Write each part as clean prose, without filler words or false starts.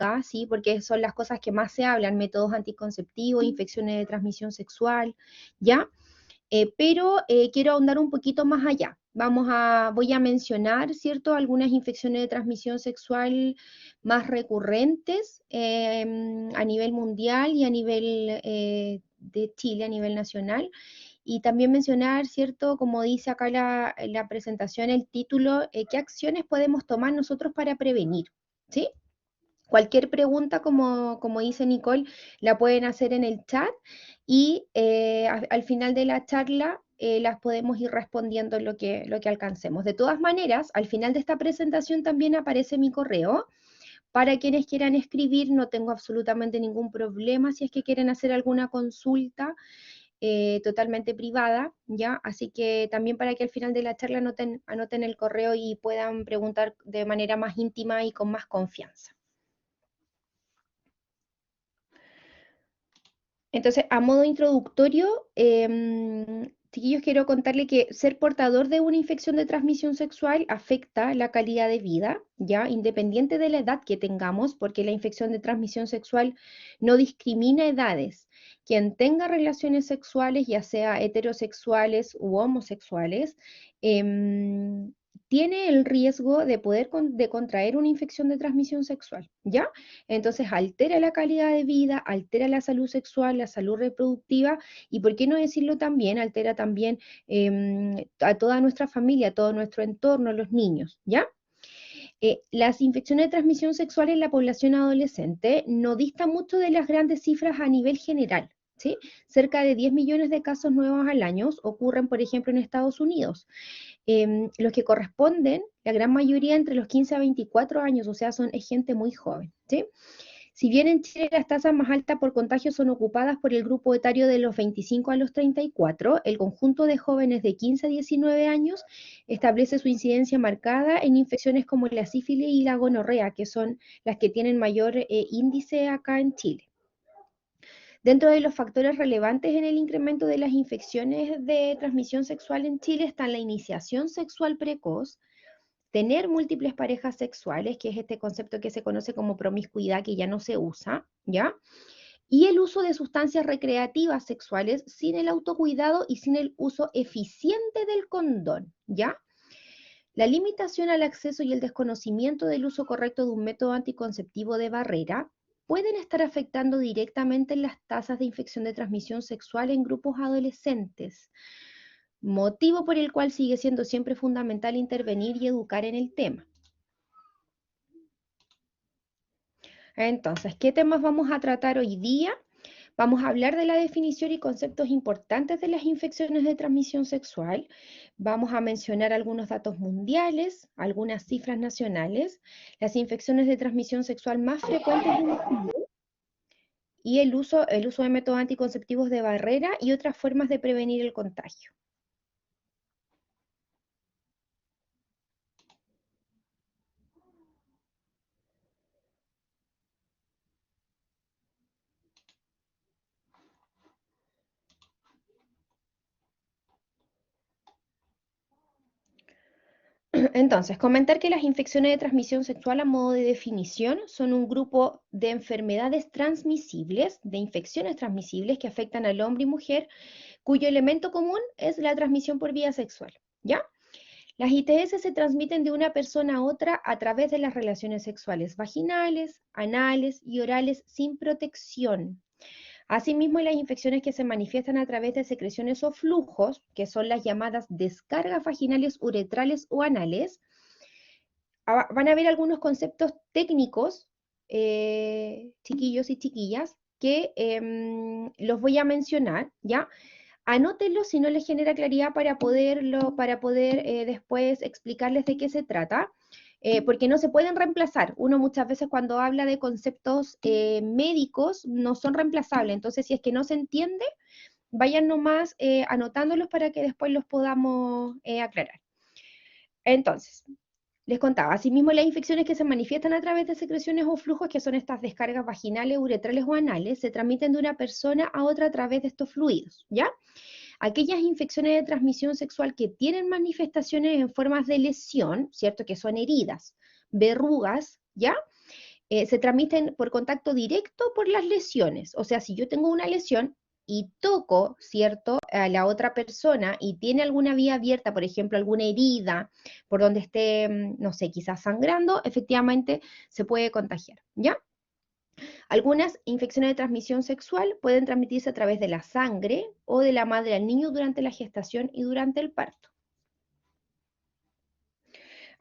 clínica, ¿sí? Porque son las cosas que más se hablan, métodos anticonceptivos, infecciones de transmisión sexual, ¿ya? Pero quiero ahondar un poquito más allá. Voy a mencionar, ¿cierto?, algunas infecciones de transmisión sexual más recurrentes a nivel mundial y a nivel de Chile, a nivel nacional. Y también mencionar, ¿cierto?, como dice acá la presentación, el título, qué acciones podemos tomar nosotros para prevenir, ¿sí? Cualquier pregunta, como dice Nicole, la pueden hacer en el chat y al final de la charla las podemos ir respondiendo lo que alcancemos. De todas maneras, al final de esta presentación también aparece mi correo. Para quienes quieran escribir, no tengo absolutamente ningún problema si es que quieren hacer alguna consulta totalmente privada, ¿ya? Así que también para que al final de la charla anoten el correo y puedan preguntar de manera más íntima y con más confianza. Entonces, a modo introductorio, chiquillos, quiero contarles que ser portador de una infección de transmisión sexual afecta la calidad de vida, ¿ya? Independiente de la edad que tengamos, porque la infección de transmisión sexual no discrimina edades. Quien tenga relaciones sexuales, ya sea heterosexuales u homosexuales, tiene el riesgo de de contraer una infección de transmisión sexual, ¿ya? Entonces altera la calidad de vida, altera la salud sexual, la salud reproductiva y, por qué no decirlo también, altera también a toda nuestra familia, a todo nuestro entorno, los niños, ¿ya? Las infecciones de transmisión sexual en la población adolescente no distan mucho de las grandes cifras a nivel general, ¿sí? Cerca de 10 millones de casos nuevos al año ocurren, por ejemplo, en Estados Unidos. Los que corresponden, la gran mayoría entre los 15 a 24 años, o sea, es gente muy joven, ¿sí? Si bien en Chile las tasas más altas por contagio son ocupadas por el grupo etario de los 25 a los 34, el conjunto de jóvenes de 15 a 19 años establece su incidencia marcada en infecciones como la sífilis y la gonorrea, que son las que tienen mayor índice acá en Chile. Dentro de los factores relevantes en el incremento de las infecciones de transmisión sexual en Chile están la iniciación sexual precoz, tener múltiples parejas sexuales, que es este concepto que se conoce como promiscuidad, que ya no se usa, ¿ya? Y el uso de sustancias recreativas sexuales sin el autocuidado y sin el uso eficiente del condón, ¿ya? La limitación al acceso y el desconocimiento del uso correcto de un método anticonceptivo de barrera pueden estar afectando directamente las tasas de infección de transmisión sexual en grupos adolescentes, motivo por el cual sigue siendo siempre fundamental intervenir y educar en el tema. Entonces, ¿qué temas vamos a tratar hoy día? Vamos a hablar de la definición y conceptos importantes de las infecciones de transmisión sexual. Vamos a mencionar algunos datos mundiales, algunas cifras nacionales, las infecciones de transmisión sexual más frecuentes en Chile y el uso de métodos anticonceptivos de barrera y otras formas de prevenir el contagio. Entonces, comentar que las infecciones de transmisión sexual a modo de definición son un grupo de enfermedades transmisibles, de infecciones transmisibles que afectan al hombre y mujer, cuyo elemento común es la transmisión por vía sexual, ¿ya? Las ITS se transmiten de una persona a otra a través de las relaciones sexuales vaginales, anales y orales sin protección. Asimismo, las infecciones que se manifiestan a través de secreciones o flujos, que son las llamadas descargas vaginales, uretrales o anales, van a haber algunos conceptos técnicos, chiquillos y chiquillas, que los voy a mencionar, ¿ya? Anótenlo si no les genera claridad para poder después explicarles de qué se trata, porque no se pueden reemplazar. Uno muchas veces cuando habla de conceptos médicos no son reemplazables, entonces si es que no se entiende, vayan nomás anotándolos para que después los podamos aclarar. Entonces, les contaba, asimismo las infecciones que se manifiestan a través de secreciones o flujos, que son estas descargas vaginales, uretrales o anales, se transmiten de una persona a otra a través de estos fluidos, ¿ya? Aquellas infecciones de transmisión sexual que tienen manifestaciones en formas de lesión, ¿cierto? Que son heridas, verrugas, ¿ya? se transmiten por contacto directo por las lesiones. O sea, si yo tengo una lesión y toco, ¿cierto?, a la otra persona y tiene alguna vía abierta, por ejemplo, alguna herida por donde esté, no sé, quizás sangrando, efectivamente se puede contagiar, ¿ya? Algunas infecciones de transmisión sexual pueden transmitirse a través de la sangre o de la madre al niño durante la gestación y durante el parto.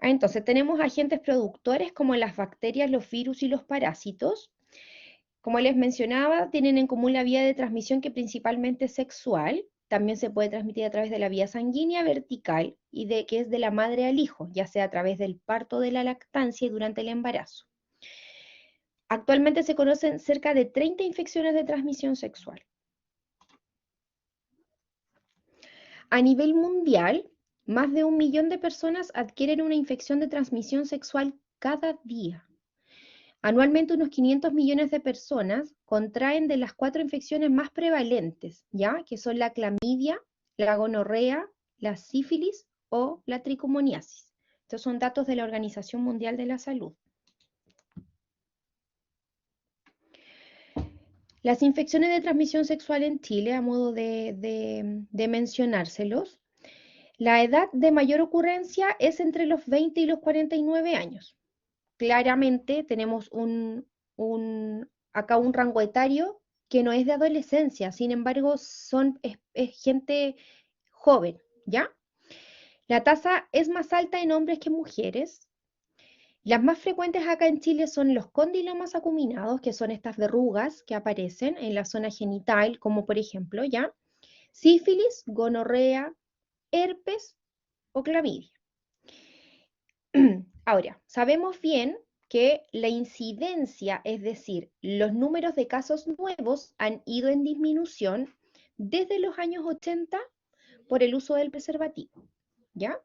Entonces, tenemos agentes productores como las bacterias, los virus y los parásitos. Como les mencionaba, tienen en común la vía de transmisión que principalmente es sexual. También se puede transmitir a través de la vía sanguínea vertical y que es de la madre al hijo, ya sea a través del parto, de la lactancia y durante el embarazo. Actualmente se conocen cerca de 30 infecciones de transmisión sexual. A nivel mundial, más de 1 millón de personas adquieren una infección de transmisión sexual cada día. Anualmente unos 500 millones de personas contraen de las 4 infecciones más prevalentes, ¿ya? Que son la clamidia, la gonorrea, la sífilis o la tricomoniasis. Estos son datos de la Organización Mundial de la Salud. Las infecciones de transmisión sexual en Chile, a modo de mencionárselos, la edad de mayor ocurrencia es entre los 20 y los 49 años. Claramente tenemos acá un rango etario que no es de adolescencia, sin embargo es gente joven, ¿ya? La tasa es más alta en hombres que mujeres. Las más frecuentes acá en Chile son los condilomas acuminados, que son estas verrugas que aparecen en la zona genital, como por ejemplo, ¿ya? Sífilis, gonorrea, herpes o clamidia. Ahora, sabemos bien que la incidencia, es decir, los números de casos nuevos han ido en disminución desde los años 80 por el uso del preservativo, ¿ya?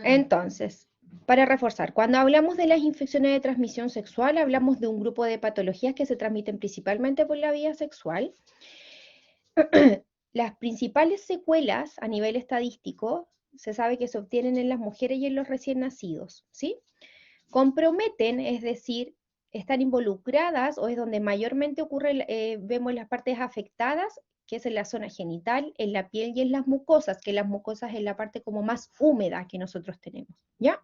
Entonces, para reforzar, cuando hablamos de las infecciones de transmisión sexual, hablamos de un grupo de patologías que se transmiten principalmente por la vía sexual. Las principales secuelas a nivel estadístico se sabe que se obtienen en las mujeres y en los recién nacidos, ¿sí? Comprometen, es decir, están involucradas o es donde mayormente ocurre, vemos las partes afectadas, que es en la zona genital, en la piel y en las mucosas, que las mucosas es la parte como más húmeda que nosotros tenemos, ¿ya?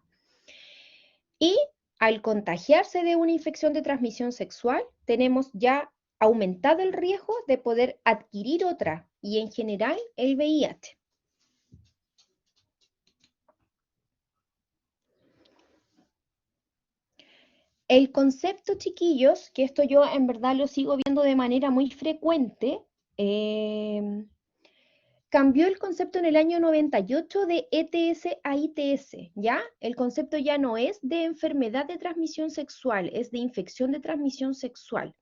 Y al contagiarse de una infección de transmisión sexual, tenemos ya aumentado el riesgo de poder adquirir otra, y en general el VIH. El concepto, chiquillos, que esto yo en verdad lo sigo viendo de manera muy frecuente, cambió el concepto en el año 98 de ETS a ITS, ¿ya? El concepto ya no es de enfermedad de transmisión sexual, es de infección de transmisión sexual.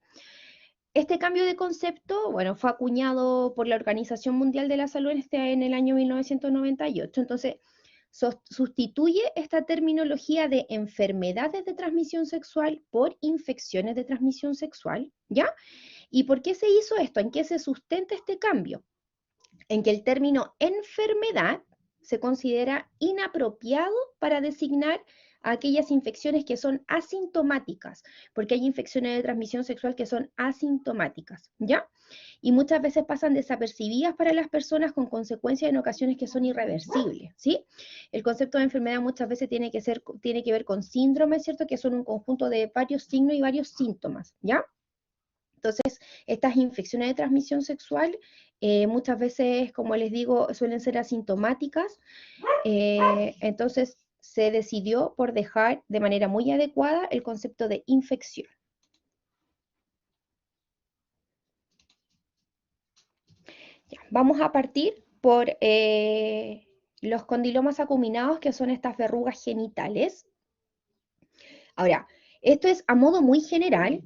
Este cambio de concepto, bueno, fue acuñado por la Organización Mundial de la Salud en el año 1998, entonces sustituye esta terminología de enfermedades de transmisión sexual por infecciones de transmisión sexual, ¿ya? ¿Y por qué se hizo esto? ¿En qué se sustenta este cambio? En que el término enfermedad se considera inapropiado para designar a aquellas infecciones que son asintomáticas, porque hay infecciones de transmisión sexual que son asintomáticas, ¿ya? Y muchas veces pasan desapercibidas para las personas con consecuencias en ocasiones que son irreversibles, ¿sí? El concepto de enfermedad muchas veces tiene que ver con síndromes, ¿cierto? Que son un conjunto de varios signos y varios síntomas, ¿ya? Entonces, estas infecciones de transmisión sexual muchas veces, como les digo, suelen ser asintomáticas. Entonces, se decidió por dejar de manera muy adecuada el concepto de infección. Ya, vamos a partir por los condilomas acuminados, que son estas verrugas genitales. Ahora, esto es a modo muy general.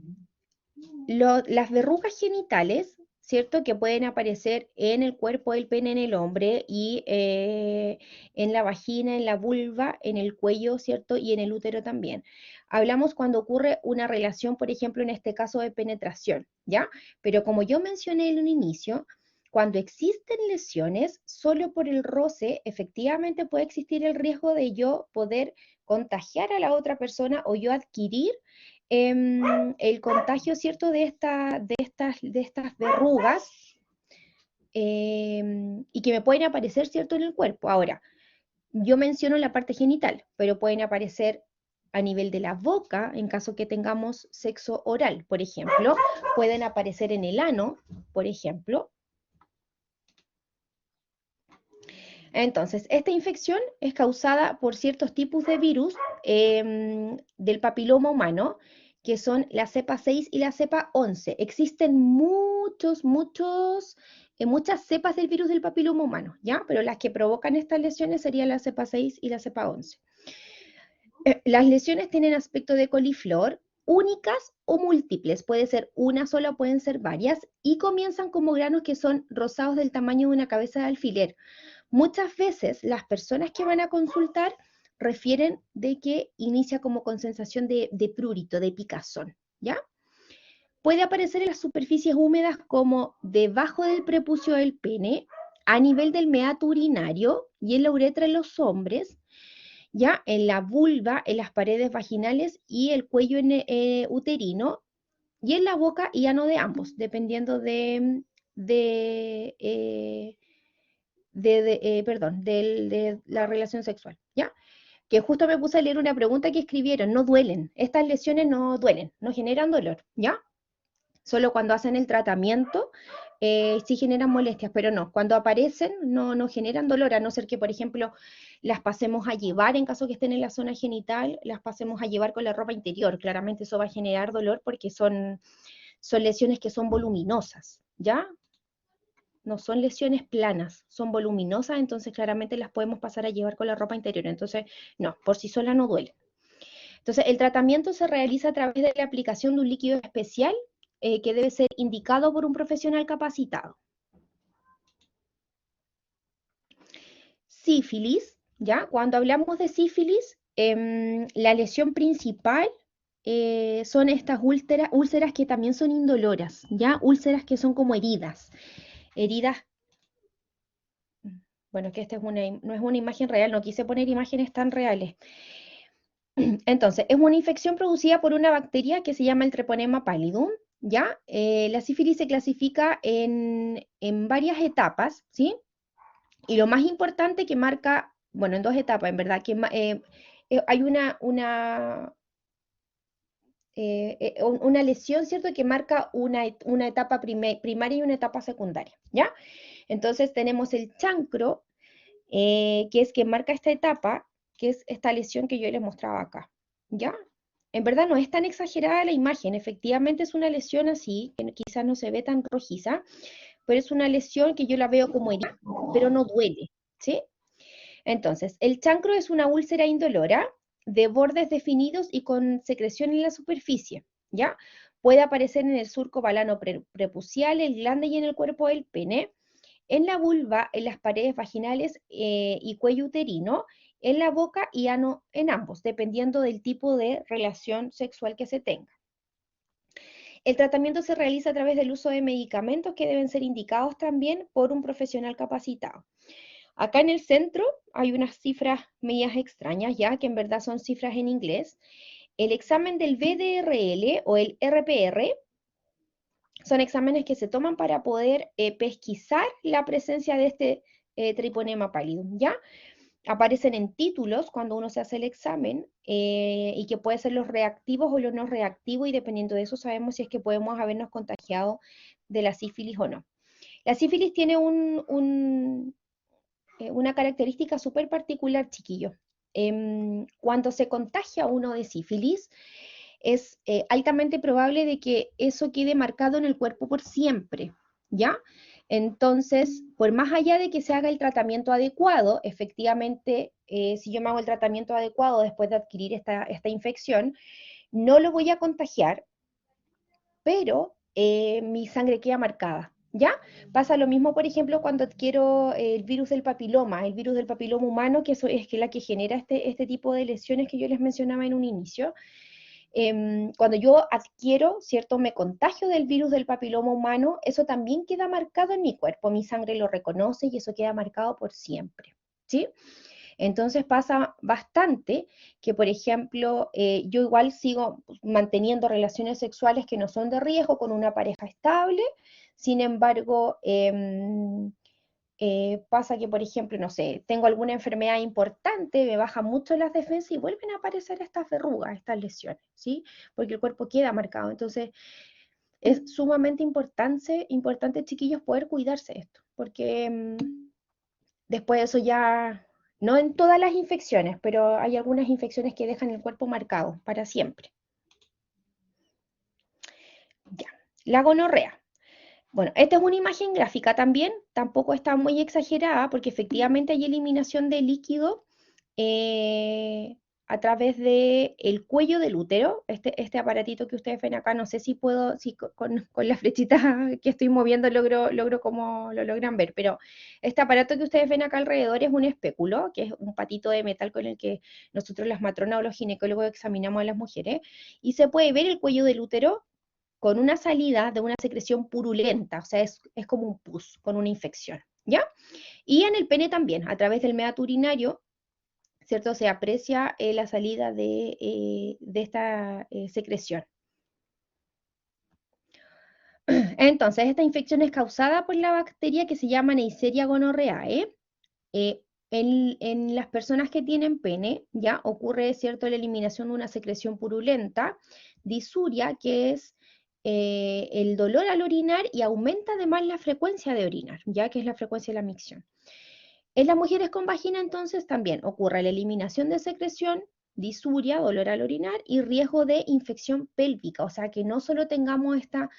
Las verrugas genitales, ¿cierto? Que pueden aparecer en el cuerpo del pene en el hombre y en la vagina, en la vulva, en el cuello, ¿cierto? Y en el útero también. Hablamos cuando ocurre una relación, por ejemplo, en este caso de penetración, ¿ya? Pero como yo mencioné en un inicio, cuando existen lesiones, solo por el roce, efectivamente puede existir el riesgo de yo poder contagiar a la otra persona o yo adquirir el contagio, ¿cierto?, de estas verrugas y que me pueden aparecer, ¿cierto?, en el cuerpo. Ahora, yo menciono la parte genital, pero pueden aparecer a nivel de la boca, en caso que tengamos sexo oral, por ejemplo, pueden aparecer en el ano, por ejemplo. Entonces, esta infección es causada por ciertos tipos de virus del papiloma humano, que son la cepa 6 y la cepa 11. Existen muchas cepas del virus del papiloma humano, ¿ya? Pero las que provocan estas lesiones serían la cepa 6 y la cepa 11. Las lesiones tienen aspecto de coliflor, únicas o múltiples, puede ser una sola o pueden ser varias, y comienzan como granos que son rosados del tamaño de una cabeza de alfiler. Muchas veces las personas que van a consultar refieren de que inicia como con sensación de prurito, de picazón, ¿ya? Puede aparecer en las superficies húmedas como debajo del prepucio del pene, a nivel del meato urinario y en la uretra en los hombres, ya en la vulva, en las paredes vaginales y el cuello uterino, y en la boca y ano de ambos, dependiendo de la relación sexual, ¿ya? Que justo me puse a leer una pregunta que escribieron, no duelen, estas lesiones no duelen, no generan dolor, ¿ya? Solo cuando hacen el tratamiento sí generan molestias, pero no, cuando aparecen no generan dolor, a no ser que, por ejemplo, las pasemos a llevar, en caso que estén en la zona genital, las pasemos a llevar con la ropa interior. Claramente eso va a generar dolor porque son lesiones que son voluminosas, ¿ya? No son lesiones planas, son voluminosas, entonces claramente las podemos pasar a llevar con la ropa interior. Entonces, no, por sí sola no duele. Entonces, el tratamiento se realiza a través de la aplicación de un líquido especial que debe ser indicado por un profesional capacitado. Sífilis, ¿ya? Cuando hablamos de sífilis, la lesión principal son estas úlceras que también son indoloras, ¿ya? Úlceras que son como heridas. Heridas, bueno, que esta no es una imagen real, no quise poner imágenes tan reales. Entonces, es una infección producida por una bacteria que se llama el Treponema pallidum, ¿ya? La sífilis se clasifica en varias etapas, ¿sí? Y lo más importante que marca, bueno, en dos etapas, en verdad, que hay una lesión, ¿cierto?, que marca una etapa primaria y una etapa secundaria, ¿ya? Entonces tenemos el chancro, que es que marca esta etapa, que es esta lesión que yo les mostraba acá, ¿ya? En verdad no es tan exagerada la imagen, efectivamente es una lesión así, que quizás no se ve tan rojiza, pero es una lesión que yo la veo como herida, pero no duele, ¿sí? Entonces, el chancro es una úlcera indolora de bordes definidos y con secreción en la superficie, ¿ya? Puede aparecer en el surco balano prepucial, el glande y en el cuerpo del pene, en la vulva, en las paredes vaginales y cuello uterino, en la boca y ano en ambos, dependiendo del tipo de relación sexual que se tenga. El tratamiento se realiza a través del uso de medicamentos que deben ser indicados también por un profesional capacitado. Acá en el centro hay unas cifras medias extrañas, ya que en verdad son cifras en inglés. El examen del VDRL o el RPR son exámenes que se toman para poder pesquisar la presencia de este Treponema pallidum, ¿ya? Aparecen en títulos cuando uno se hace el examen y que pueden ser los reactivos o los no reactivos y dependiendo de eso sabemos si es que podemos habernos contagiado de la sífilis o no. La sífilis tiene una característica súper particular, chiquillo. Cuando se contagia uno de sífilis, es altamente probable de que eso quede marcado en el cuerpo por siempre, ¿ya? Entonces, por más allá de que se haga el tratamiento adecuado, efectivamente, si yo me hago el tratamiento adecuado después de adquirir esta infección, no lo voy a contagiar, pero mi sangre queda marcada, ¿ya? Pasa lo mismo, por ejemplo, cuando adquiero el virus del papiloma humano, que eso es la que genera este tipo de lesiones que yo les mencionaba en un inicio. cuando yo adquiero, ¿cierto? Me contagio del virus del papiloma humano, eso también queda marcado en mi cuerpo, mi sangre lo reconoce y eso queda marcado por siempre, ¿sí? Entonces pasa bastante que, por ejemplo, yo igual sigo manteniendo relaciones sexuales que no son de riesgo con una pareja estable, sin embargo, pasa que, por ejemplo, no sé, tengo alguna enfermedad importante, me bajan mucho las defensas y vuelven a aparecer estas verrugas, estas lesiones, ¿sí? Porque el cuerpo queda marcado. Entonces, es sumamente importante, chiquillos, poder cuidarse de esto, porque después de eso ya, no en todas las infecciones, pero hay algunas infecciones que dejan el cuerpo marcado para siempre. Ya. La gonorrea. Bueno, esta es una imagen gráfica también, tampoco está muy exagerada porque efectivamente hay eliminación de líquido a través del cuello del útero, este aparatito que ustedes ven acá, no sé si puedo, si con la flechita que estoy moviendo logro como lo logran ver, pero este aparato que ustedes ven acá alrededor es un espéculo, que es un patito de metal con el que nosotros las matronas o los ginecólogos examinamos a las mujeres, y se puede ver el cuello del útero con una salida de una secreción purulenta, o sea, es como un pus con una infección, ¿ya? Y en el pene también, a través del meato urinario, ¿cierto? Se aprecia la salida de esta secreción. Entonces, esta infección es causada por la bacteria que se llama Neisseria gonorrhoeae. En las personas que tienen pene, ya ocurre, ¿cierto?, la eliminación de una secreción purulenta, disuria, que es el dolor al orinar y aumenta además la frecuencia de orinar, ya que es la frecuencia de la micción. En las mujeres con vagina, entonces, también ocurre la eliminación de secreción, disuria, dolor al orinar y riesgo de infección pélvica, o sea, que no solo tengamos esta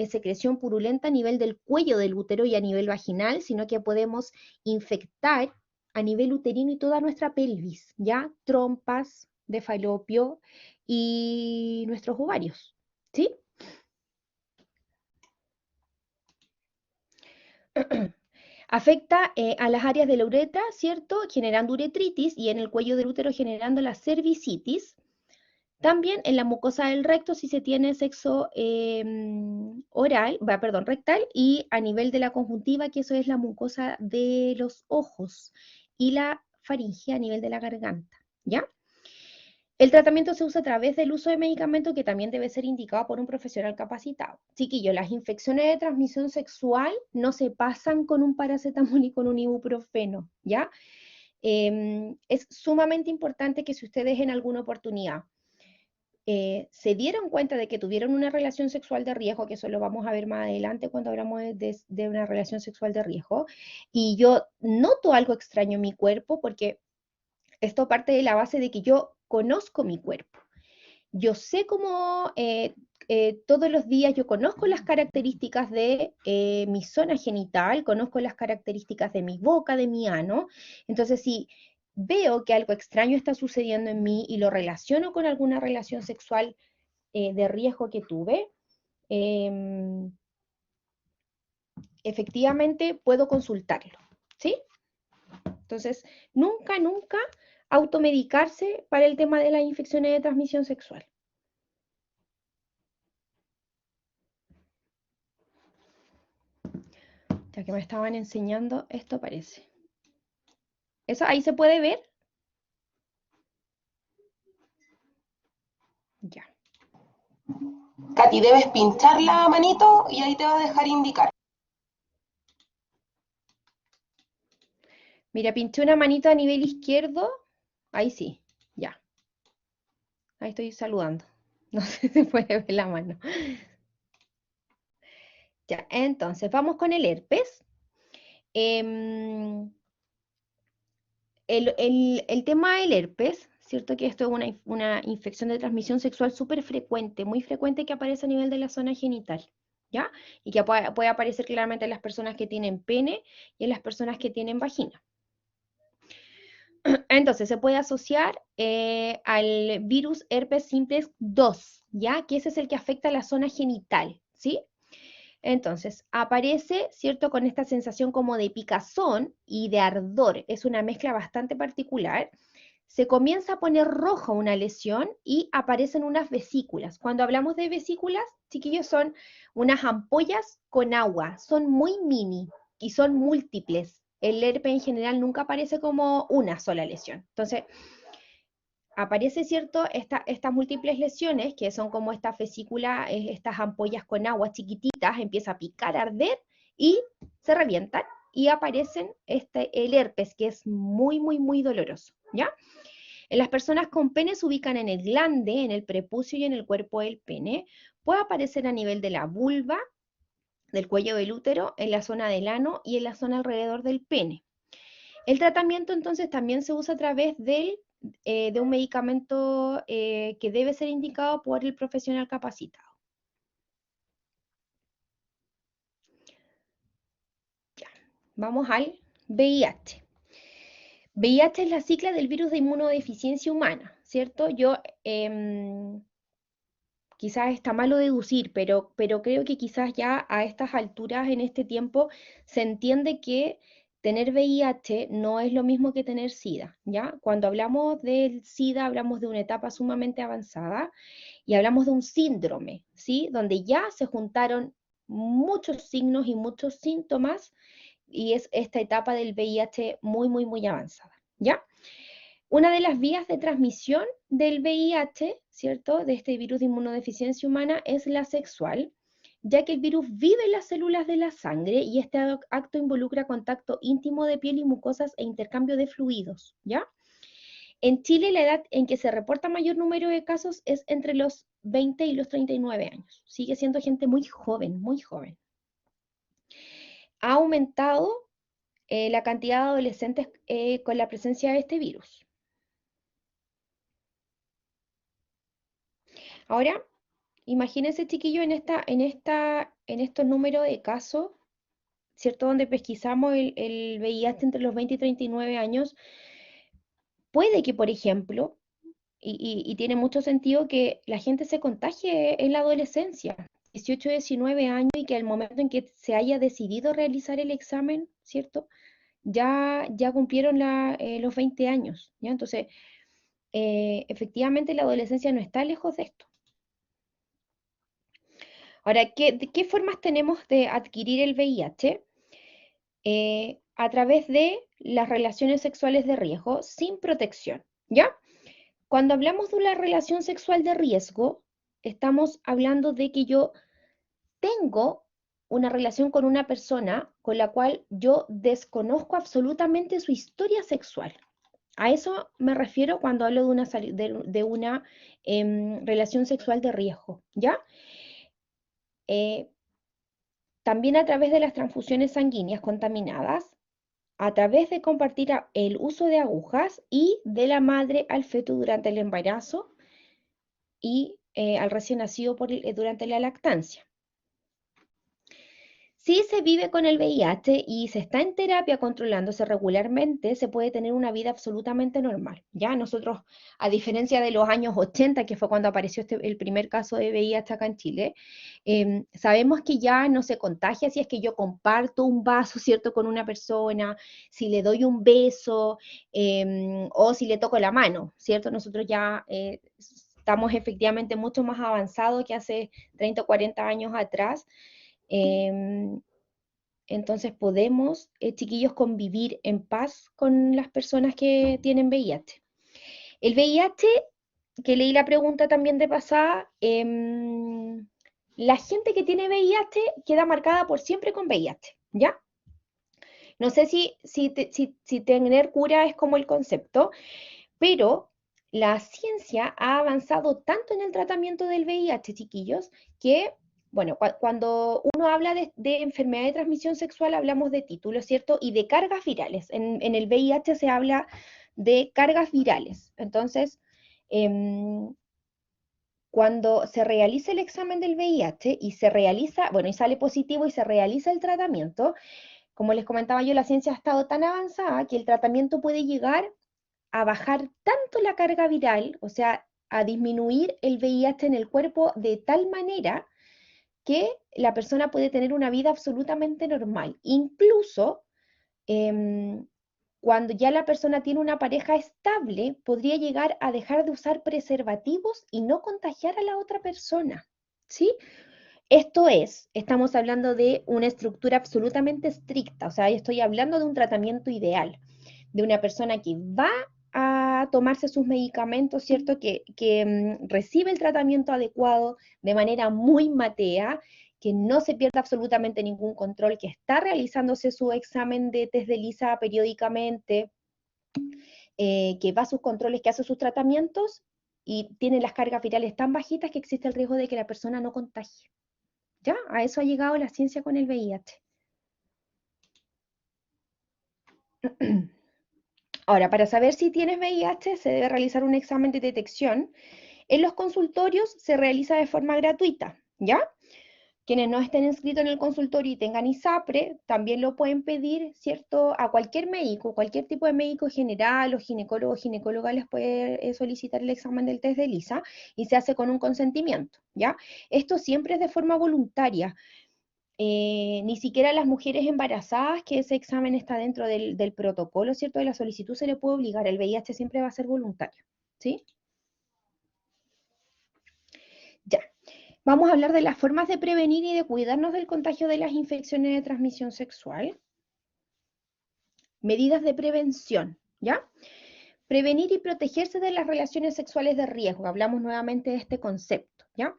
secreción purulenta a nivel del cuello del útero y a nivel vaginal, sino que podemos infectar a nivel uterino y toda nuestra pelvis, ¿ya? Trompas de falopio y nuestros ovarios, ¿sí? Afecta a las áreas de la uretra, ¿cierto? Generando uretritis y en el cuello del útero generando la cervicitis. También en la mucosa del recto si se tiene sexo rectal y a nivel de la conjuntiva, que eso es la mucosa de los ojos y la faringe a nivel de la garganta, ¿ya? El tratamiento se usa a través del uso de medicamentos que también debe ser indicado por un profesional capacitado. Chiquillo, las infecciones de transmisión sexual no se pasan con un paracetamol y con un ibuprofeno, ¿ya? Es sumamente importante que si ustedes en alguna oportunidad se dieron cuenta de que tuvieron una relación sexual de riesgo, que eso lo vamos a ver más adelante cuando hablamos de una relación sexual de riesgo, y yo noto algo extraño en mi cuerpo, porque esto parte de la base de que yo conozco mi cuerpo. Yo sé cómo todos los días yo conozco las características de mi zona genital, conozco las características de mi boca, de mi ano. Entonces, si veo que algo extraño está sucediendo en mí y lo relaciono con alguna relación sexual de riesgo que tuve, eh, efectivamente puedo consultarlo, ¿sí? Entonces, nunca automedicarse para el tema de las infecciones de transmisión sexual. Ya que me estaban enseñando, esto parece. ¿Eso ahí se puede ver? Ya. Katy, debes pinchar la manito y ahí te va a dejar indicar. Mira, pinché una manito a nivel izquierdo. Ahí sí, ya. Ahí estoy saludando. No sé si se puede ver la mano. Ya, entonces, vamos con el herpes. Em, el tema del herpes, ¿cierto? Que esto es una infección de transmisión sexual súper frecuente, muy frecuente que aparece a nivel de la zona genital, ¿ya? Y que puede aparecer claramente en las personas que tienen pene y en las personas que tienen vagina. Entonces, se puede asociar al virus herpes simplex 2, ¿ya? Que ese es el que afecta a la zona genital, ¿sí? Entonces, aparece, ¿cierto? Con esta sensación como de picazón y de ardor. Es una mezcla bastante particular. se comienza a poner roja una lesión y aparecen unas vesículas. Cuando hablamos de vesículas, chiquillos, son unas ampollas con agua, son muy mini y son múltiples. El herpes en general nunca aparece como una sola lesión. Entonces, aparece, ¿cierto?, estas múltiples lesiones, que son como esta vesícula, estas ampollas con agua chiquititas, empieza a picar, a arder y se revientan y aparecen el herpes, que es muy, muy, muy doloroso, ¿ya? En las personas con pene se ubican en el glande, en el prepucio y en el cuerpo del pene. Puede aparecer a nivel de la vulva, del cuello del útero, en la zona del ano y en la zona alrededor del pene. El tratamiento entonces también se usa a través de un medicamento que debe ser indicado por el profesional capacitado. Ya, vamos al VIH. VIH es la sigla del virus de inmunodeficiencia humana, ¿cierto? Quizás está malo deducir, pero creo que quizás ya a estas alturas, en este tiempo, se entiende que tener VIH no es lo mismo que tener SIDA, ¿ya? Cuando hablamos del SIDA, hablamos de una etapa sumamente avanzada y hablamos de un síndrome, ¿sí? Donde ya se juntaron muchos signos y muchos síntomas y es esta etapa del VIH muy, muy, muy avanzada, ¿ya? Una de las vías de transmisión del VIH, ¿cierto?, de este virus de inmunodeficiencia humana es la sexual, ya que el virus vive en las células de la sangre y este acto involucra contacto íntimo de piel y mucosas e intercambio de fluidos, ¿ya? En Chile la edad en que se reporta mayor número de casos es entre los 20 y los 39 años. Sigue siendo gente muy joven, muy joven. Ha aumentado la cantidad de adolescentes con la presencia de este virus. Ahora, imagínense, chiquillo, en estos números de casos, ¿cierto? Donde pesquisamos el VIH entre los 20 y 39 años, puede que, por ejemplo, y tiene mucho sentido que la gente se contagie en la adolescencia, 18, 19 años, y que al momento en que se haya decidido realizar el examen, ¿cierto? Ya cumplieron los 20 años, ¿ya? Entonces, efectivamente la adolescencia no está lejos de esto. Ahora, ¿de qué formas tenemos de adquirir el VIH? A través de las relaciones sexuales de riesgo sin protección, ¿ya? Cuando hablamos de una relación sexual de riesgo, estamos hablando de que yo tengo una relación con una persona con la cual yo desconozco absolutamente su historia sexual. A eso me refiero cuando hablo de una relación sexual de riesgo, ¿ya? También a través de las transfusiones sanguíneas contaminadas, a través de compartir el uso de agujas y de la madre al feto durante el embarazo y al recién nacido durante la lactancia. Si se vive con el VIH y se está en terapia controlándose regularmente, se puede tener una vida absolutamente normal. Ya nosotros, a diferencia de los años 80, que fue cuando apareció el primer caso de VIH acá en Chile, sabemos que ya no se contagia si es que yo comparto un vaso, ¿cierto?, con una persona, si le doy un beso o si le toco la mano, ¿cierto? Nosotros ya estamos efectivamente mucho más avanzados que hace 30 o 40 años atrás. Entonces podemos, chiquillos, convivir en paz con las personas que tienen VIH. El VIH, que leí la pregunta también de pasada, la gente que tiene VIH queda marcada por siempre con VIH, ¿ya? No sé si tener cura es como el concepto, pero la ciencia ha avanzado tanto en el tratamiento del VIH, chiquillos, que, bueno, cuando uno habla de enfermedad de transmisión sexual, hablamos de títulos, ¿cierto? Y de cargas virales. En el VIH se habla de cargas virales. Entonces, cuando se realiza el examen del VIH y se realiza, bueno, y sale positivo y se realiza el tratamiento, como les comentaba yo, la ciencia ha estado tan avanzada que el tratamiento puede llegar a bajar tanto la carga viral, o sea, a disminuir el VIH en el cuerpo de tal manera que la persona puede tener una vida absolutamente normal. Incluso cuando ya la persona tiene una pareja estable, podría llegar a dejar de usar preservativos y no contagiar a la otra persona, ¿sí? Esto es, estamos hablando de una estructura absolutamente estricta, o sea, estoy hablando de un tratamiento ideal, de una persona que va a tomarse sus medicamentos, ¿cierto? Que recibe el tratamiento adecuado de manera muy matea, que no se pierda absolutamente ningún control, que está realizándose su examen de test de ELISA periódicamente, que va a sus controles, que hace sus tratamientos y tiene las cargas virales tan bajitas que existe el riesgo de que la persona no contagie. ¿Ya? A eso ha llegado la ciencia con el VIH. Ahora, para saber si tienes VIH, se debe realizar un examen de detección. En los consultorios se realiza de forma gratuita, ¿ya? Quienes no estén inscritos en el consultorio y tengan ISAPRE, también lo pueden pedir, ¿cierto? A cualquier médico, cualquier tipo de médico general o ginecólogo o ginecóloga les puede solicitar el examen del test de ELISA y se hace con un consentimiento, ¿ya? Esto siempre es de forma voluntaria. Ni siquiera a las mujeres embarazadas, que ese examen está dentro del protocolo, ¿cierto? De la solicitud se le puede obligar, el VIH siempre va a ser voluntario, ¿sí? Ya. Vamos a hablar de las formas de prevenir y de cuidarnos del contagio de las infecciones de transmisión sexual. Medidas de prevención, ¿ya? Prevenir y protegerse de las relaciones sexuales de riesgo. Hablamos nuevamente de este concepto, ¿ya?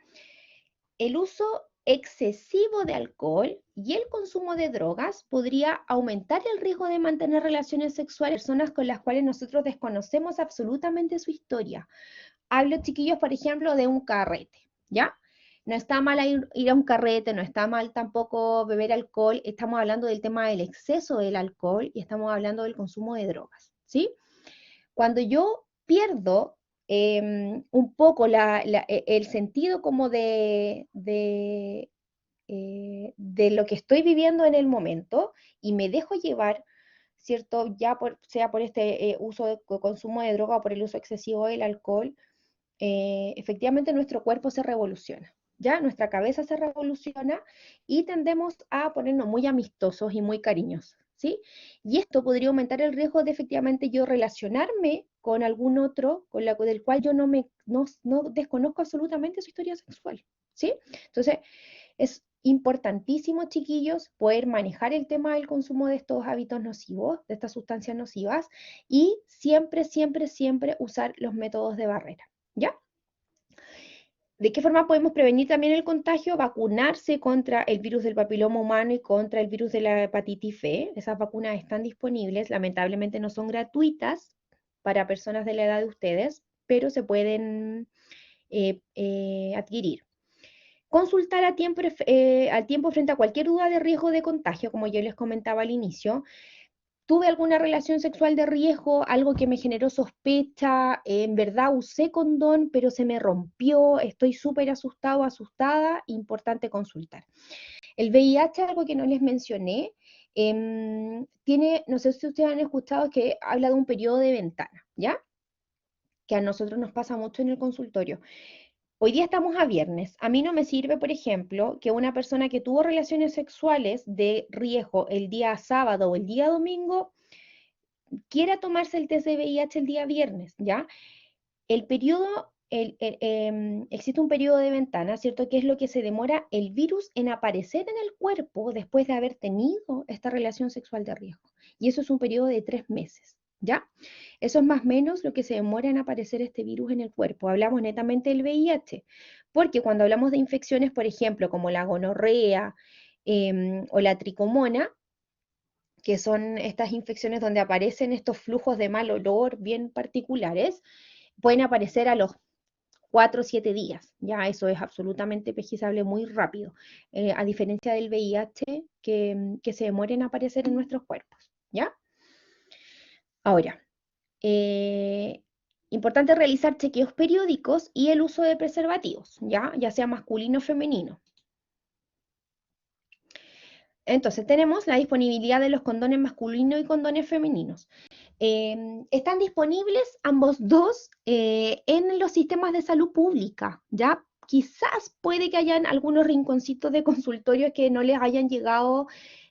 El uso excesivo de alcohol y el consumo de drogas podría aumentar el riesgo de mantener relaciones sexuales con personas con las cuales nosotros desconocemos absolutamente su historia. Hablo, chiquillos, por ejemplo, de un carrete, ¿ya? No está mal ir a un carrete, no está mal tampoco beber alcohol, estamos hablando del tema del exceso del alcohol y estamos hablando del consumo de drogas, ¿sí? Cuando yo pierdo un poco el sentido como de lo que estoy viviendo en el momento y me dejo llevar, ¿cierto? Ya sea por este uso de consumo de droga o por el uso excesivo del alcohol, efectivamente nuestro cuerpo se revoluciona, ¿ya? Nuestra cabeza se revoluciona y tendemos a ponernos muy amistosos y muy cariñosos, ¿sí? Y esto podría aumentar el riesgo de efectivamente yo relacionarme con algún otro del cual yo no desconozco absolutamente su historia sexual, ¿sí? Entonces, es importantísimo, chiquillos, poder manejar el tema del consumo de estos hábitos nocivos, de estas sustancias nocivas, y siempre, siempre, siempre usar los métodos de barrera, ¿ya? ¿De qué forma podemos prevenir también el contagio? Vacunarse contra el virus del papiloma humano y contra el virus de la hepatitis B. Esas vacunas están disponibles, lamentablemente no son gratuitas para personas de la edad de ustedes, pero se pueden adquirir. Consultar al tiempo frente a cualquier duda de riesgo de contagio, como yo les comentaba al inicio. Tuve alguna relación sexual de riesgo, algo que me generó sospecha, en verdad usé condón, pero se me rompió, estoy súper asustado, asustada, importante consultar. El VIH, algo que no les mencioné, tiene, no sé si ustedes han escuchado que habla de un periodo de ventana, ¿ya? Que a nosotros nos pasa mucho en el consultorio. Hoy día estamos a viernes. A mí no me sirve, por ejemplo, que una persona que tuvo relaciones sexuales de riesgo el día sábado o el día domingo quiera tomarse el test de VIH el día viernes, ¿ya? El periodo, existe un periodo de ventana, ¿cierto? Que es lo que se demora el virus en aparecer en el cuerpo después de haber tenido esta relación sexual de riesgo. Y eso es un periodo de 3 meses, ¿ya? Eso es más o menos lo que se demora en aparecer este virus en el cuerpo. Hablamos netamente del VIH, porque cuando hablamos de infecciones, por ejemplo, como la gonorrea o la tricomona, que son estas infecciones donde aparecen estos flujos de mal olor bien particulares, pueden aparecer a los 4 o 7 días. Ya eso es absolutamente pesquisable muy rápido, a diferencia del VIH que se demora en aparecer en nuestros cuerpos. ¿Ya? Ahora, eh, importante realizar chequeos periódicos y el uso de preservativos, ya sea masculino o femenino. Entonces, tenemos la disponibilidad de los condones masculinos y condones femeninos. Están disponibles ambos dos en los sistemas de salud pública, ¿ya? Quizás puede que hayan algunos rinconcitos de consultorios que no les hayan llegado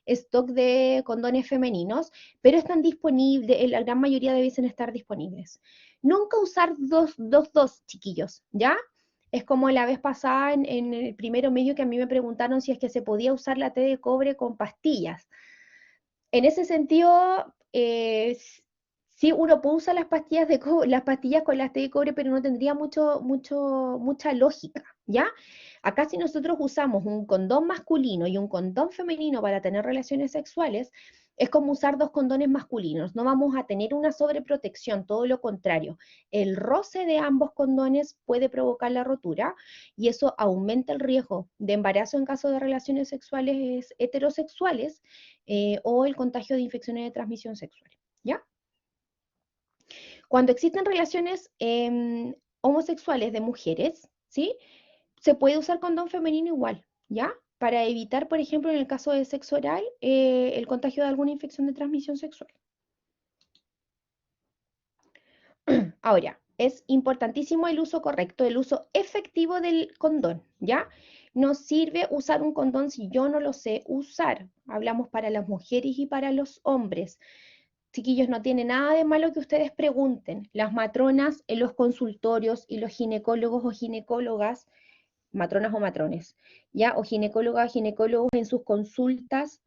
stock de condones femeninos, pero están disponibles, la gran mayoría deben estar disponibles. Nunca usar dos, chiquillos, ¿ya? Es como la vez pasada en el primero medio que a mí me preguntaron si es que se podía usar la T de cobre con pastillas. En ese sentido, sí, uno puede usar las pastillas, las pastillas con las T de cobre, pero no tendría mucha lógica, ¿ya? Acá si nosotros usamos un condón masculino y un condón femenino para tener relaciones sexuales, es como usar dos condones masculinos, no vamos a tener una sobreprotección, todo lo contrario. El roce de ambos condones puede provocar la rotura y eso aumenta el riesgo de embarazo en caso de relaciones sexuales heterosexuales o el contagio de infecciones de transmisión sexual, ¿ya? Cuando existen relaciones homosexuales de mujeres, ¿sí? Se puede usar condón femenino igual, ¿ya? Para evitar, por ejemplo, en el caso de sexo oral, el contagio de alguna infección de transmisión sexual. Ahora, es importantísimo el uso correcto, el uso efectivo del condón, ¿ya? No sirve usar un condón si yo no lo sé usar. Hablamos para las mujeres y para los hombres. Chiquillos, no tiene nada de malo que ustedes pregunten. Las matronas en los consultorios y los ginecólogos o ginecólogas, matronas o matrones, ¿ya? O ginecólogas o ginecólogos en sus consultas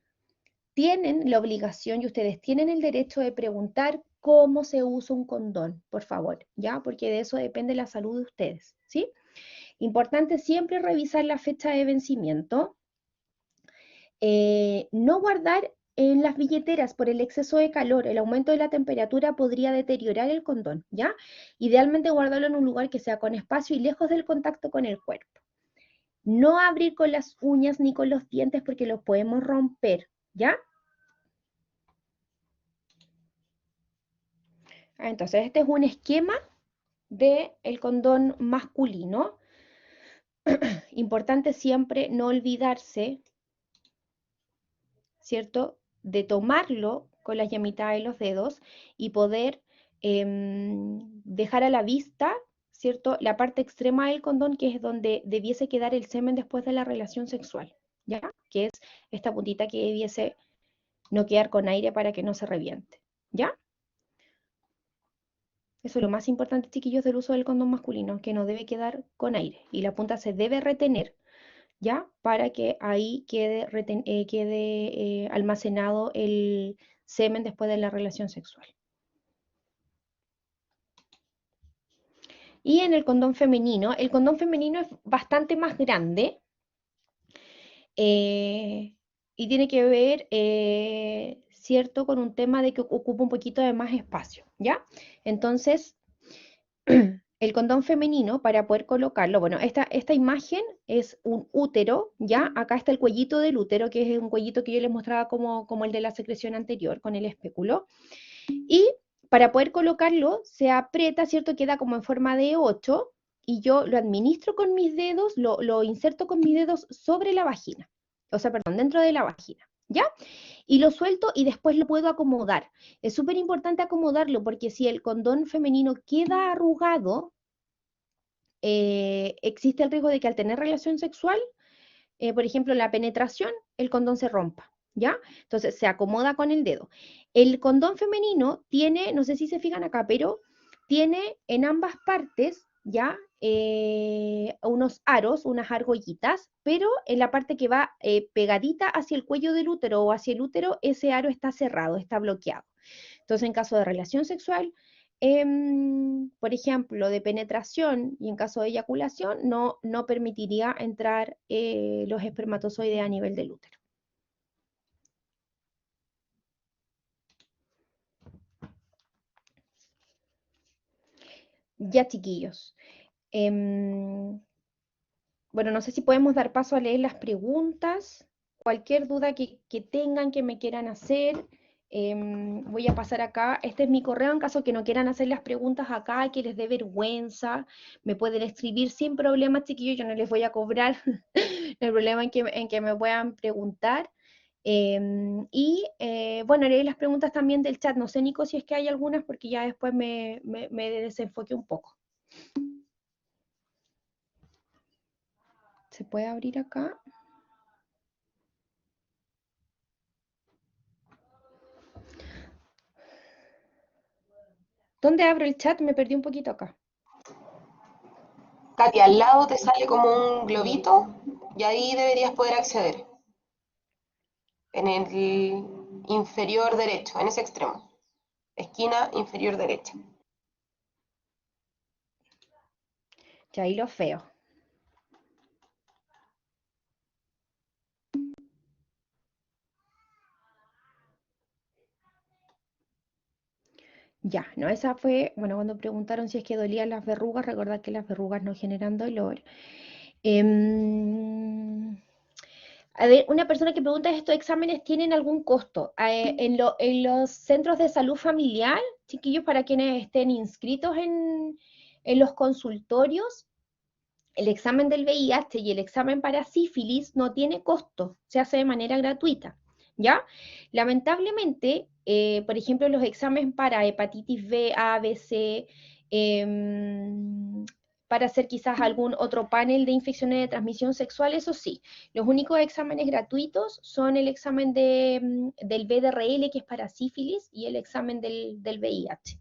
tienen la obligación y ustedes tienen el derecho de preguntar cómo se usa un condón, por favor, ¿ya? Porque de eso depende la salud de ustedes, ¿sí? Importante siempre revisar la fecha de vencimiento. No guardar en las billeteras por el exceso de calor, el aumento de la temperatura podría deteriorar el condón, ¿ya? Idealmente guardarlo en un lugar que sea con espacio y lejos del contacto con el cuerpo. No abrir con las uñas ni con los dientes porque los podemos romper, ¿ya? Entonces, este es un esquema del condón masculino. Importante siempre no olvidarse, ¿cierto?, de tomarlo con las llamitas de los dedos y poder dejar a la vista, ¿cierto?, la parte extrema del condón, que es donde debiese quedar el semen después de la relación sexual, ¿ya? Que es esta puntita que debiese no quedar con aire para que no se reviente, ¿ya? Eso es lo más importante, chiquillos, del uso del condón masculino, que no debe quedar con aire y la punta se debe retener, ¿ya? Para que ahí quede almacenado el semen después de la relación sexual. Y en el condón femenino es bastante más grande y tiene que ver, ¿cierto?, con un tema de que ocupa un poquito de más espacio, ¿ya? Entonces, el condón femenino, para poder colocarlo, bueno, esta imagen es un útero, ¿ya? Acá está el cuellito del útero, que es un cuellito que yo les mostraba como el de la secreción anterior, con el espéculo. Y para poder colocarlo, se aprieta, ¿cierto? Queda como en forma de 8, y yo lo administro con mis dedos, lo inserto con mis dedos sobre la vagina, o sea, perdón, dentro de la vagina, ¿ya? Y lo suelto y después lo puedo acomodar. Es súper importante acomodarlo porque si el condón femenino queda arrugado, existe el riesgo de que al tener relación sexual, por ejemplo, la penetración, el condón se rompa, ¿ya? Entonces se acomoda con el dedo. El condón femenino tiene, no sé si se fijan acá, pero tiene en ambas partes, ¿ya? Unos aros, unas argollitas, pero en la parte que va pegadita hacia el cuello del útero o hacia el útero, ese aro está cerrado, está bloqueado. Entonces, en caso de relación sexual, por ejemplo, de penetración y en caso de eyaculación, no permitiría entrar los espermatozoides a nivel del útero. Ya, chiquillos. Bueno, no sé si podemos dar paso a leer las preguntas. Cualquier duda que tengan, que me quieran hacer, voy a pasar acá. Este es mi correo en caso que no quieran hacer las preguntas acá, que les dé vergüenza. Me pueden escribir sin problema, chiquillos, yo no les voy a cobrar. No hay problema en que me puedan preguntar. Bueno, haré las preguntas también del chat. No sé, Nico, si es que hay algunas, porque ya después me desenfoqué un poco. ¿Se puede abrir acá? ¿Dónde abro el chat? Me perdí un poquito acá. Katy, al lado te sale como un globito y ahí deberías poder acceder. En el inferior derecho, en ese extremo. Esquina inferior derecha. Ya ahí lo feo. Ya, no, esa fue, bueno, cuando preguntaron si es que dolían las verrugas, recordad que las verrugas no generan dolor. Em, a ver, una persona que pregunta, ¿estos exámenes tienen algún costo? En los centros de salud familiar, chiquillos, para quienes estén inscritos en los consultorios, el examen del VIH y el examen para sífilis no tiene costo, se hace de manera gratuita, ¿ya? Lamentablemente, por ejemplo, los exámenes para hepatitis B, A, B, C, para hacer quizás algún otro panel de infecciones de transmisión sexual, eso sí, los únicos exámenes gratuitos son el examen del BDRL, que es para sífilis, y el examen del VIH.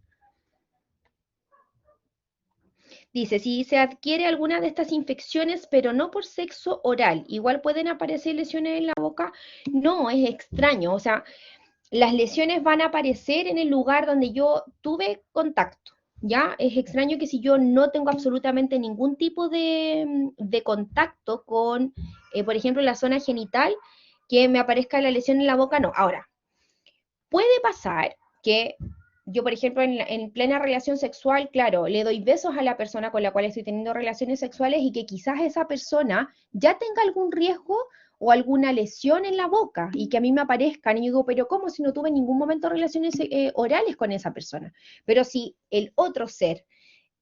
Dice, si se adquiere alguna de estas infecciones, pero no por sexo oral, igual pueden aparecer lesiones en la boca. No, es extraño. O sea, las lesiones van a aparecer en el lugar donde yo tuve contacto. ¿Ya? Es extraño que si yo no tengo absolutamente ningún tipo de contacto con, por ejemplo, la zona genital, que me aparezca la lesión en la boca, no. Ahora, puede pasar que yo, por ejemplo, en plena relación sexual, claro, le doy besos a la persona con la cual estoy teniendo relaciones sexuales y que quizás esa persona ya tenga algún riesgo o alguna lesión en la boca y que a mí me aparezcan y yo digo, pero ¿cómo si no tuve en ningún momento relaciones orales con esa persona? Pero si el otro ser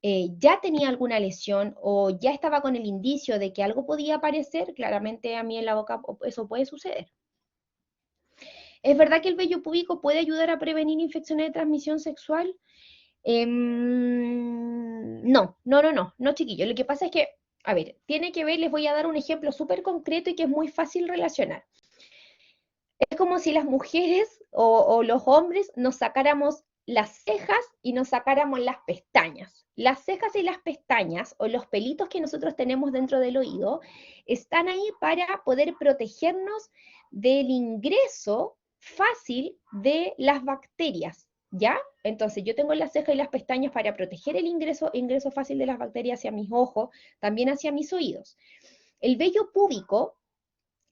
ya tenía alguna lesión o ya estaba con el indicio de que algo podía aparecer, claramente a mí en la boca eso puede suceder. ¿Es verdad que el vello púbico puede ayudar a prevenir infecciones de transmisión sexual? No, chiquillos. Lo que pasa es que, a ver, tiene que ver, les voy a dar un ejemplo súper concreto y que es muy fácil relacionar. Es como si las mujeres o los hombres nos sacáramos las cejas y nos sacáramos las pestañas. Las cejas y las pestañas o los pelitos que nosotros tenemos dentro del oído están ahí para poder protegernos del ingreso fácil de las bacterias, ¿ya? Entonces yo tengo las cejas y las pestañas para proteger el ingreso fácil de las bacterias hacia mis ojos, también hacia mis oídos. El vello púbico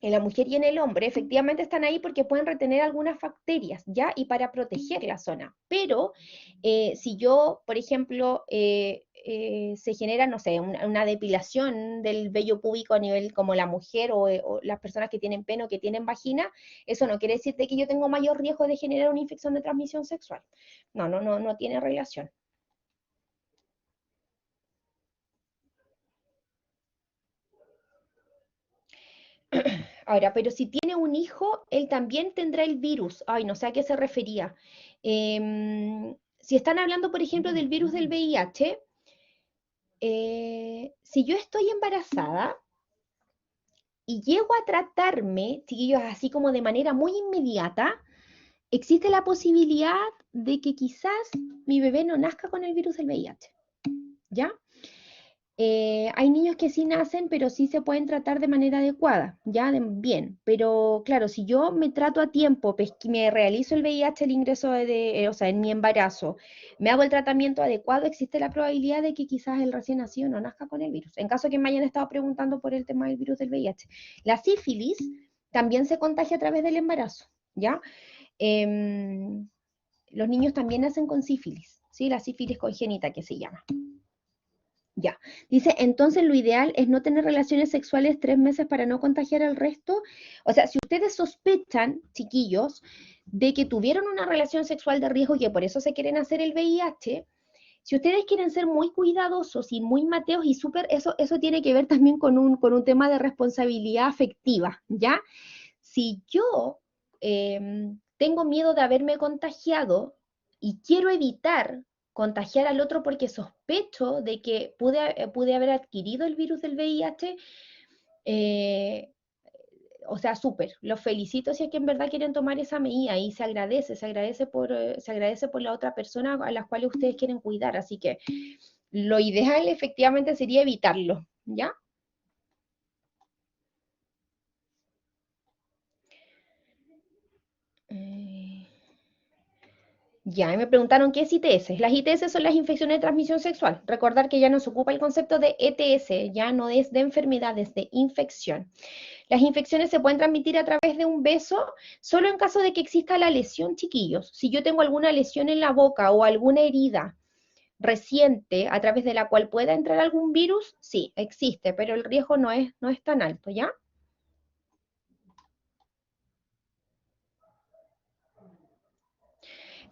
en la mujer y en el hombre, efectivamente están ahí porque pueden retener algunas bacterias, ¿ya? Y para proteger la zona. Pero si yo, por ejemplo, se genera, no sé, una depilación del vello púbico a nivel como la mujer o las personas que tienen pene o que tienen vagina, eso no quiere decir que yo tengo mayor riesgo de generar una infección de transmisión sexual. No tiene relación. Ahora, pero si tiene un hijo, él también tendrá el virus. Ay, no sé a qué se refería. Si están hablando, por ejemplo, del virus del VIH, si yo estoy embarazada y llego a tratarme, chiquillos, así como de manera muy inmediata, existe la posibilidad de que quizás mi bebé no nazca con el virus del VIH. ¿Ya? Hay niños que sí nacen, pero sí se pueden tratar de manera adecuada, ya bien. Pero claro, si yo me trato a tiempo, me realizo el VIH, el ingreso o sea, en mi embarazo, me hago el tratamiento adecuado, existe la probabilidad de que quizás el recién nacido no nazca con el virus. En caso que me hayan estado preguntando por el tema del virus del VIH. La sífilis también se contagia a través del embarazo, ¿ya? Em, los niños también nacen con sífilis, ¿sí? La sífilis congénita que se llama. Ya. Dice, entonces lo ideal es no tener relaciones sexuales 3 meses para no contagiar al resto. O sea, si ustedes sospechan, chiquillos, de que tuvieron una relación sexual de riesgo y que por eso se quieren hacer el VIH, si ustedes quieren ser muy cuidadosos y muy mateos y súper, eso tiene que ver también con un tema de responsabilidad afectiva, ¿ya? Si yo tengo miedo de haberme contagiado y quiero evitar contagiar al otro porque sospecho de que pude haber adquirido el virus del VIH, eh, o sea, súper, los felicito si es que en verdad quieren tomar esa medida y se agradece por la otra persona a la cual ustedes quieren cuidar, así que lo ideal efectivamente sería evitarlo, ¿ya? Eh, Ya, y me preguntaron qué es ITS. Las ITS son las infecciones de transmisión sexual. Recordar que ya nos ocupa el concepto de ETS, ya no es de enfermedades, de infección. Las infecciones se pueden transmitir a través de un beso solo en caso de que exista la lesión, chiquillos. Si yo tengo alguna lesión en la boca o alguna herida reciente a través de la cual pueda entrar algún virus, sí, existe, pero el riesgo no es tan alto, ¿ya?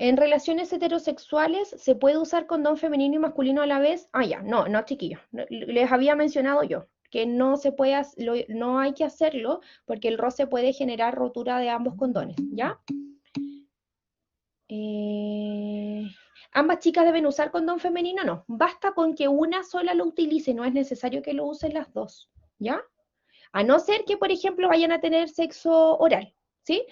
En relaciones heterosexuales, ¿se puede usar condón femenino y masculino a la vez? Ah, ya, no, chiquillos. Les había mencionado yo que no se puede, no hay que hacerlo porque el roce puede generar rotura de ambos condones, ¿ya? ¿Ambas chicas deben usar condón femenino? No, basta con que una sola lo utilice, no es necesario que lo usen las dos, ¿ya? A no ser que, por ejemplo, vayan a tener sexo oral, ¿sí?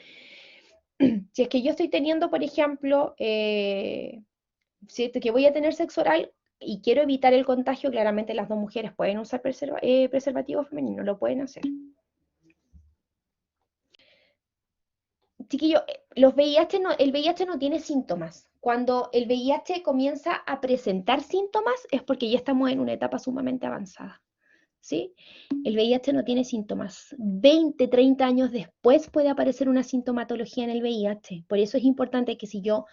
Si es que yo estoy teniendo, por ejemplo, si que voy a tener sexo oral y quiero evitar el contagio, claramente las dos mujeres pueden usar preservativo femenino, lo pueden hacer. Chiquillo, el VIH no tiene síntomas. Cuando el VIH comienza a presentar síntomas es porque ya estamos en una etapa sumamente avanzada. ¿Sí? El VIH no tiene síntomas. 20, 30 años después puede aparecer una sintomatología en el VIH. Por eso es importante que si yo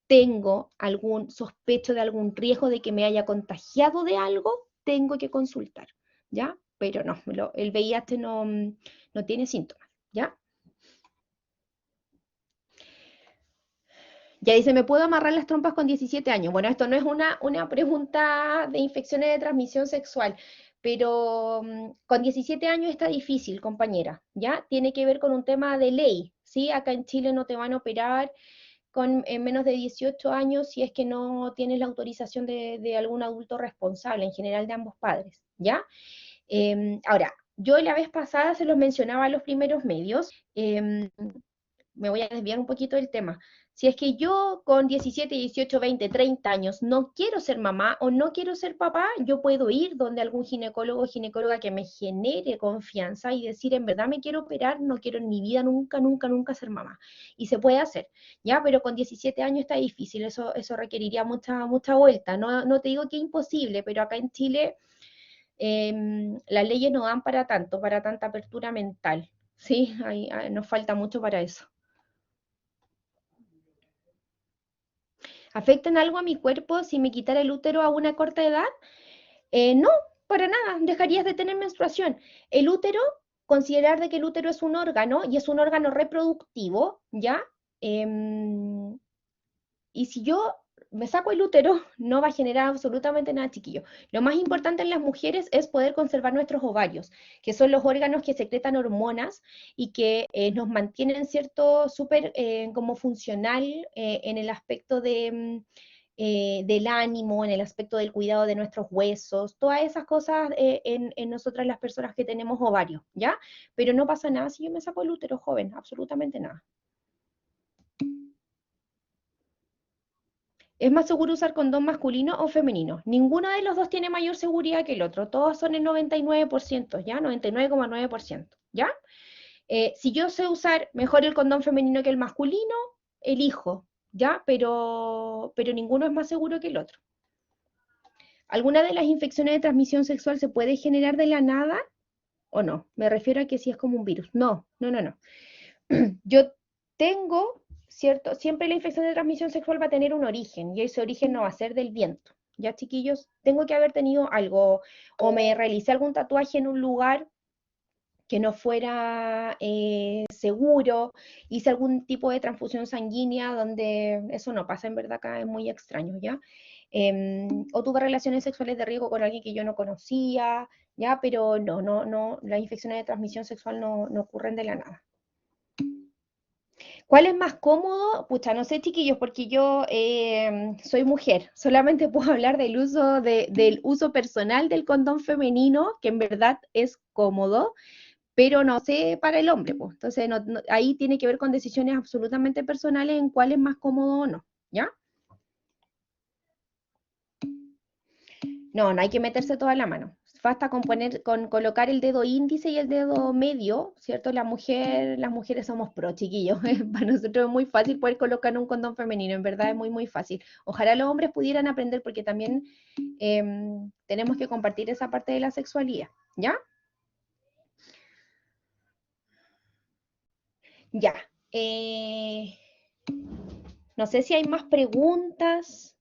tengo algún sospecho de algún riesgo de que me haya contagiado de algo, tengo que consultar, ¿ya? Pero no, el VIH no tiene síntomas, ¿ya? Ya dice, ¿me puedo amarrar las trompas con 17 años? Bueno, esto no es una pregunta de infecciones de transmisión sexual, pero con 17 años está difícil, compañera, ¿ya? Tiene que ver con un tema de ley, ¿sí? Acá en Chile no te van a operar en menos de 18 años si es que no tienes la autorización de algún adulto responsable, en general de ambos padres, ¿ya? Ahora, yo la vez pasada se los mencionaba a los primeros medios, me voy a desviar un poquito del tema. Si es que yo con 17, 18, 20, 30 años no quiero ser mamá o no quiero ser papá, yo puedo ir donde algún ginecólogo o ginecóloga que me genere confianza y decir, en verdad me quiero operar, no quiero en mi vida nunca, nunca, nunca ser mamá. Y se puede hacer, ¿ya? Pero con 17 años está difícil, eso requeriría mucha, mucha vuelta. No te digo que es imposible, pero acá en Chile las leyes no dan para tanto, para tanta apertura mental, ¿sí? Nos falta mucho para eso. ¿Afecta en algo a mi cuerpo si me quitara el útero a una corta edad? No, para nada, dejarías de tener menstruación. El útero, considerar de que el útero es un órgano y es un órgano reproductivo, ¿ya? Em, y si yo me saco el útero, no va a generar absolutamente nada, chiquillo. Lo más importante en las mujeres es poder conservar nuestros ovarios, que son los órganos que secretan hormonas y que nos mantienen, ¿cierto?, súper como funcional en el aspecto del ánimo, en el aspecto del cuidado de nuestros huesos, todas esas cosas en nosotras las personas que tenemos ovarios, ¿ya? Pero no pasa nada si yo me saco el útero joven, absolutamente nada. ¿Es más seguro usar condón masculino o femenino? Ninguno de los dos tiene mayor seguridad que el otro. Todos son el 99%, ¿ya? 99,9%, ¿ya? Si yo sé usar mejor el condón femenino que el masculino, elijo, ¿ya? Pero ninguno es más seguro que el otro. ¿Alguna de las infecciones de transmisión sexual se puede generar de la nada o no? Me refiero a que si es como un virus. No. Yo tengo, ¿cierto? Siempre la infección de transmisión sexual va a tener un origen y ese origen no va a ser del viento. Ya, chiquillos, tengo que haber tenido algo o me realicé algún tatuaje en un lugar que no fuera seguro, hice algún tipo de transfusión sanguínea donde eso no pasa, en verdad acá es muy extraño, ¿ya? O tuve relaciones sexuales de riesgo con alguien que yo no conocía, ¿ya? Pero no, las infecciones de transmisión sexual no ocurren de la nada. ¿Cuál es más cómodo? Pucha, no sé, chiquillos, porque yo soy mujer. Solamente puedo hablar del uso personal del condón femenino, que en verdad es cómodo, pero no sé para el hombre, pues. Entonces, ahí tiene que ver con decisiones absolutamente personales en cuál es más cómodo o no, ¿ya? No, no hay que meterse toda la mano. Basta con colocar el dedo índice y el dedo medio, ¿cierto? Las mujeres somos pro, chiquillos. Para nosotros es muy fácil poder colocar un condón femenino, en verdad es muy, muy fácil. Ojalá los hombres pudieran aprender porque también tenemos que compartir esa parte de la sexualidad, ¿ya? Ya. No sé si hay más preguntas.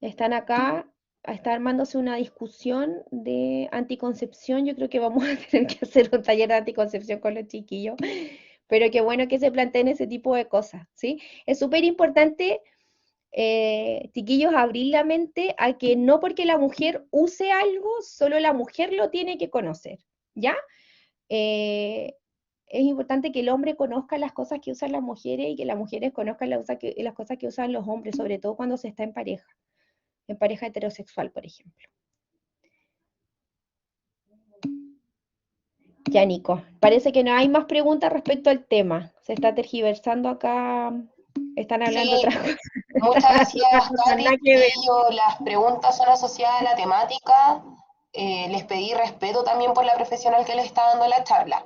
Están acá, está armándose una discusión de anticoncepción. Yo creo que vamos a tener que hacer un taller de anticoncepción con los chiquillos, pero qué bueno que se planteen ese tipo de cosas, ¿sí? Es súper importante, chiquillos, abrir la mente a que no porque la mujer use algo, solo la mujer lo tiene que conocer, ¿ya? Eh, es importante que el hombre conozca las cosas que usan las mujeres y que las mujeres conozcan las cosas que usan los hombres, sobre todo cuando se está en pareja heterosexual, por ejemplo. Ya, Nico, parece que no hay más preguntas respecto al tema. Se está tergiversando acá, están hablando Sí, otras cosas, muchas gracias, otras cosas, Katy, nada que ver. chiquillo. Las preguntas son asociadas a la temática. Les pedí respeto también por la profesional que les está dando la charla.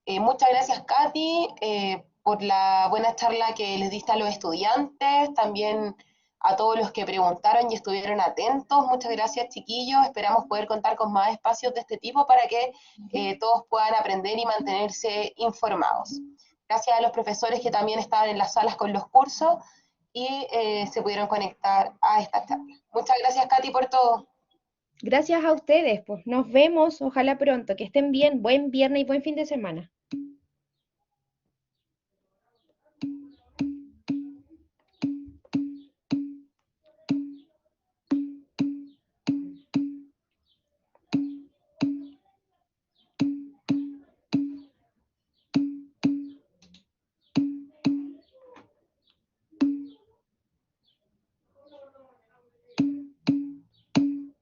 Muchas gracias, Katy, por la buena charla que les diste a los estudiantes, también a todos los que preguntaron y estuvieron atentos. Muchas gracias, chiquillos. Esperamos poder contar con más espacios de este tipo para que todos puedan aprender y mantenerse informados. Gracias a los profesores que también estaban en las salas con los cursos y se pudieron conectar a esta charla. Muchas gracias, Katy, por todo. Gracias a ustedes, pues nos vemos, ojalá pronto, que estén bien, buen viernes y buen fin de semana.